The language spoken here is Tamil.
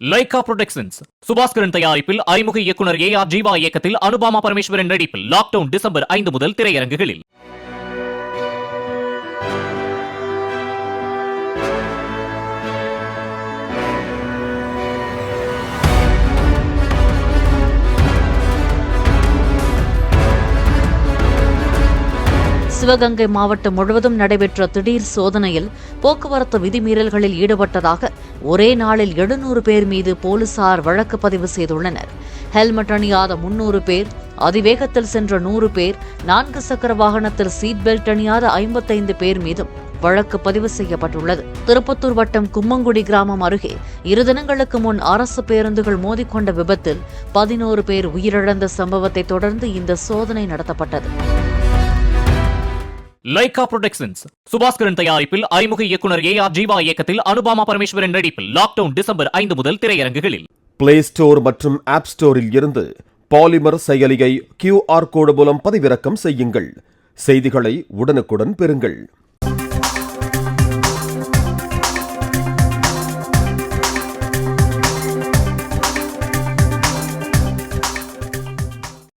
லைகா புரொடக்ஷன்ஸ் சுபாஸ்கரன் தயாரிப்பில் அறிமுக இயக்குனர் ஏ.ஆர். ஜீவா இயக்கத்தில் அனுபாமா பரமேஸ்வரன் நடிப்பில் லாக்டவுன் டிசம்பர் 5 முதல் திரையரங்குகளில். சிவகங்கை மாவட்டம் முழுவதும் நடைபெற்ற திடீர் சோதனையில் போக்குவரத்து விதிமீறல்களில் ஈடுபட்டதாக ஒரே நாளில் 700 பேர் மீது போலீசார் வழக்கு பதிவு செய்துள்ளனர். ஹெல்மெட் அணியாத 300 பேர், அதிவேகத்தில் சென்ற 100 பேர், 4 சக்கர வாகனத்தில் சீட் பெல்ட் அணியாத 55 பேர் மீதும் வழக்கு பதிவு செய்யப்பட்டுள்ளது. திருப்பத்தூர் வட்டம் கும்மங்குடி கிராமம் அருகே 2 தினங்களுக்கு முன் அரசு பேருந்துகள் மோதிக்கொண்ட விபத்தில் 11 பேர் உயிரிழந்த சம்பவத்தை தொடர்ந்து இந்த சோதனை நடத்தப்பட்டது. லைகா புரொடக்ஷன்ஸ் சுபாஸ்கரன் தயாரிப்பில் அறிமுக இயக்குனர் ஏ.ஆர். ஜீவா இயக்கத்தில் அனுபாமா பரமேஸ்வரன் நடிப்பில் லாக்டவுன் டிசம்பர் 5 முதல் திரையரங்குகளில். பிளே ஸ்டோர் மற்றும் ஆப் ஸ்டோரில் இருந்து பாலிமர் செயலியை QR கோடு மூலம் பதிவிறக்கம் செய்யுங்கள். செய்திகளை உடனுக்குடன் பெறுங்கள்.